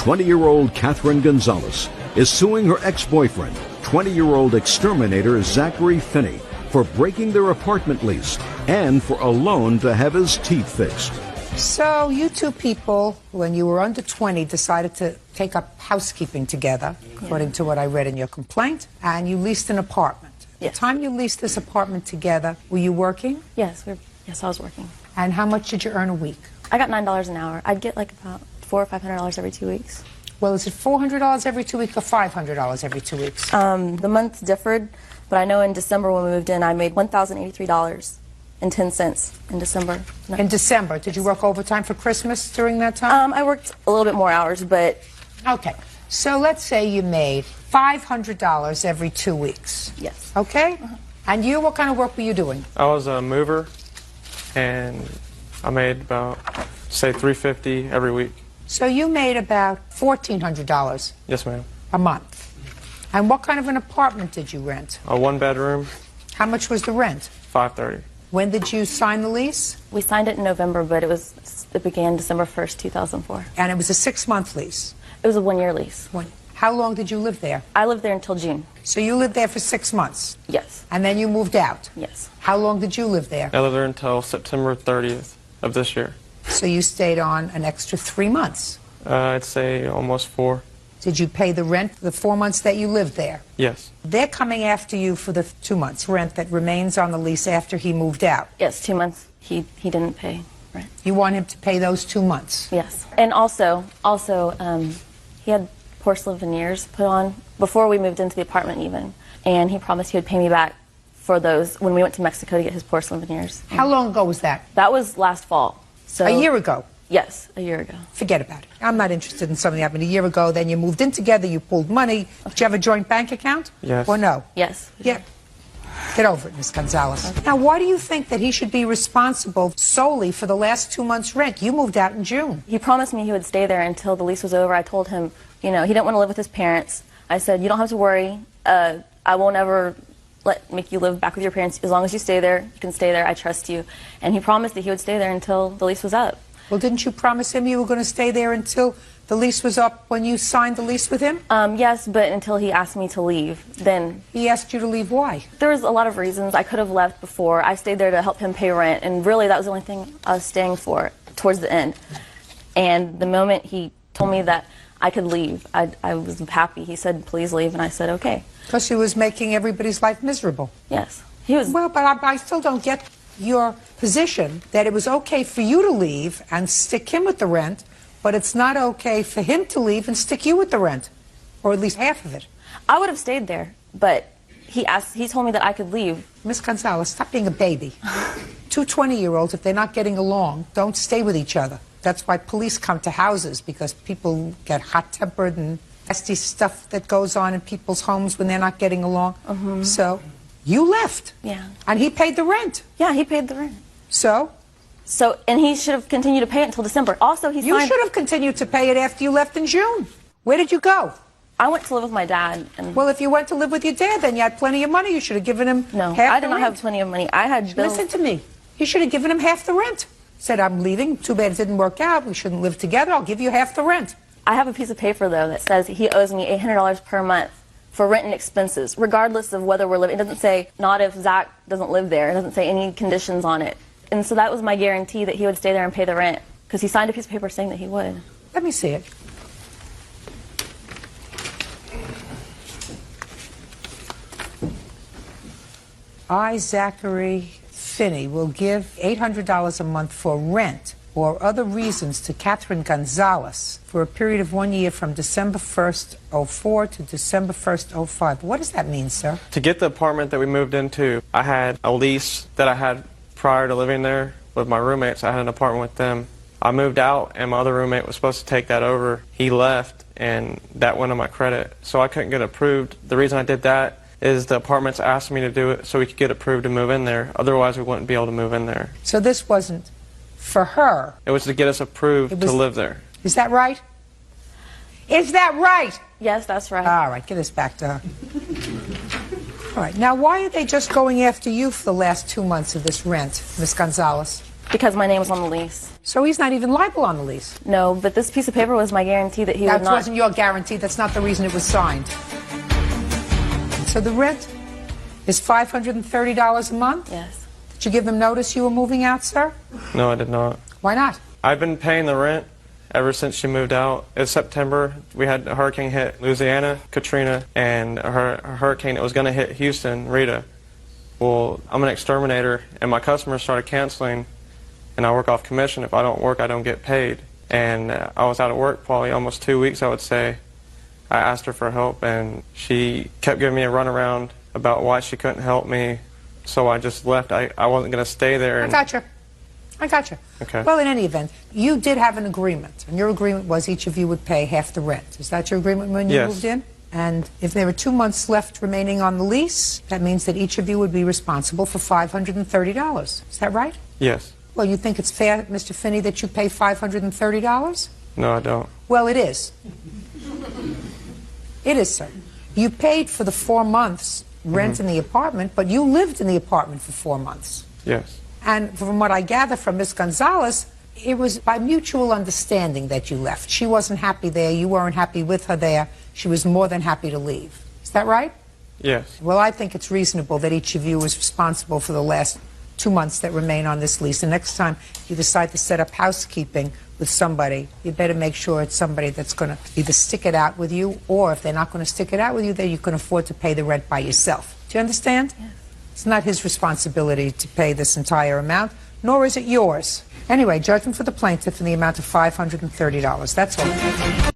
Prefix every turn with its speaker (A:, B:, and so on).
A: 20-year-old Catherine Gonzalez is suing her ex-boyfriend, 20-year-old exterminator Zachary Finney, for breaking their apartment lease and for a loan to have his teeth fixed.
B: So you two people, when you were under 20, decided to take up housekeeping together, according to what I read in your complaint, and you leased an apartment. At the time you leased this apartment together, were you working?
C: Yes, I was working.
B: And how much did you earn a week?
C: I got $9 an hour. I'd get like about $400 or $500 every 2 weeks.
B: Well, is it $400 every 2 weeks or $500 every 2 weeks?
C: The months differed, but I know in December when we moved in, I made $1,083.10 in December. No.
B: In December. Did you work overtime for Christmas during that time?
C: I worked a little bit more hours, but...
B: Okay. So let's say you made $500 every 2 weeks.
C: Yes.
B: Okay? And you, what kind of work were you doing?
D: I was a mover, and I made about, say, $350 every week.
B: So you made about $1,400.
D: Yes, ma'am.
B: A month. And what kind of an apartment did you rent?
D: A one-bedroom.
B: How much was the rent?
D: $530.
B: When did you sign the lease?
C: We signed it in November, but it began December 1st, 2004.
B: And it was a 6-month lease?
C: It was a 1-year lease.
B: How long did you live there?
C: I lived there until June.
B: So you lived there for 6 months?
C: Yes.
B: And then you moved out?
C: Yes.
B: How long did you live there?
D: I lived there until September 30th of this year.
B: So you stayed on an extra 3 months?
D: I'd say almost 4.
B: Did you pay the rent for the 4 months that you lived there?
D: Yes.
B: They're coming after you for the 2 months rent that remains on the lease after he moved out?
C: Yes, 2 months he didn't pay rent.
B: You want him to pay those 2 months?
C: Yes. And also, he had porcelain veneers put on before we moved into the apartment even. And he promised he would pay me back for those when we went to Mexico to get his porcelain veneers.
B: How long ago was that?
C: That was last fall. So
B: a year ago?
C: Yes, a year ago.
B: Forget about it. I'm not interested in something that happened a year ago. Then you moved in together, you pulled money. Did you have a joint bank account?
D: Yes.
B: Or no?
C: Yes.
B: Yeah. Get over it, Ms. Gonzalez. Okay. Now, why do you think that he should be responsible solely for the last 2 months' rent? You moved out in June.
C: He promised me he would stay there until the lease was over. I told him, he didn't want to live with his parents. I said, you don't have to worry. I won't ever make you live back with your parents. As long as you stay there, you can stay there. I trust you. And he promised that he would stay there until the lease was up.
B: Well, didn't you promise him you were going to stay there until the lease was up when you signed the lease with him?
C: Yes, but until he asked me to leave, then...
B: He asked you to leave, why?
C: There was a lot of reasons. I could have left before. I stayed there to help him pay rent, and really that was the only thing I was staying for towards the end. And the moment he told me that I could leave, I was happy. He said, please leave, and I said, okay.
B: Because he was making everybody's life miserable.
C: Yes. He was...
B: Well, but I still don't get your position that it was okay for you to leave and stick him with the rent, but it's not okay for him to leave and stick you with the rent, or at least half of it.
C: I would have stayed there, but he told me that I could leave.
B: Miss Gonzalez, stop being a baby. Two 20-year-olds, if they're not getting along, don't stay with each other. That's why police come to houses, because people get hot-tempered and nasty stuff that goes on in people's homes when they're not getting along. So you left.
C: Yeah.
B: And he paid the rent.
C: Yeah, he paid the rent.
B: So,
C: and he should have continued to pay it until December. Also, he signed...
B: You should have continued to pay it after you left in June. Where did you go?
C: I went to live with my dad. And
B: well, if you went to live with your dad, then you had plenty of money. You should have given him
C: No,
B: half
C: I did
B: the
C: not
B: rent.
C: have plenty of money. I had bills.
B: Listen to me. You should have given him half the rent. Said, I'm leaving. Too bad it didn't work out. We shouldn't live together. I'll give you half the rent.
C: I have a piece of paper, though, that says he owes me $800 per month for rent and expenses, regardless of whether we're living. It doesn't say, not if Zach doesn't live there. It doesn't say any conditions on it. And so that was my guarantee that he would stay there and pay the rent, because he signed a piece of paper saying that he would.
B: Let me see it. I, Zachary Finney, will give $800 a month for rent or other reasons to Catherine Gonzalez for a period of 1 year from December 1st, 04 to December 1st, 05. What does that mean, sir?
D: To get the apartment that we moved into, I had a lease that I had prior to living there with my roommates. I had an apartment with them. I moved out, and my other roommate was supposed to take that over. He left, and that went on my credit, so I couldn't get approved. The reason I did that is the apartments asked me to do it so we could get approved to move in there. Otherwise, we wouldn't be able to move in there.
B: So this wasn't for her.
D: It was to get us approved to live there.
B: Is that right? Is that right?
C: Yes, that's right.
B: All right, give this back to her. All right, now why are they just going after you for the last 2 months of this rent, Miss Gonzalez?
C: Because my name was on the lease.
B: So he's not even liable on the lease.
C: No, but this piece of paper was my guarantee that he would
B: That
C: not.
B: wasn't your guarantee. That's not the reason it was signed. So the rent is $530 a month?
C: Yes.
B: Did you give them notice you were moving out, sir?
D: No, I did not.
B: Why not?
D: I've been paying the rent ever since she moved out. It's September. We had a hurricane hit Louisiana, Katrina, and a hurricane that was going to hit Houston, Rita. Well, I'm an exterminator, and my customers started canceling, and I work off commission. If I don't work, I don't get paid. And I was out of work probably almost 2 weeks, I would say. I asked her for help, and she kept giving me a runaround about why she couldn't help me, so I just left. I wasn't going to stay there.
B: I gotcha.
D: Okay.
B: Well, in any event, you did have an agreement, and your agreement was each of you would pay half the rent. Is that your agreement when you
D: Yes.
B: moved in? And if there were 2 months left remaining on the lease, that means that each of you would be responsible for $530. Is that right?
D: Yes.
B: Well, you think it's fair, Mr. Finney, that you pay $530?
D: No, I don't.
B: Well, it is. It is, sir. You paid for the 4 months rent in the apartment, but you lived in the apartment for 4 months.
D: Yes.
B: And from what I gather from Miss Gonzalez, it was by mutual understanding that you left. She wasn't happy there. You weren't happy with her there. She was more than happy to leave. Is that right?
D: Yes.
B: Well, I think it's reasonable that each of you is responsible for the last 2 months that remain on this lease. And next time you decide to set up housekeeping with somebody, you better make sure it's somebody that's going to either stick it out with you, or if they're not going to stick it out with you, then you can afford to pay the rent by yourself. Do you understand?
C: Yes.
B: It's not his responsibility to pay this entire amount, nor is it yours. Anyway, judgment for the plaintiff in the amount of $530. That's all.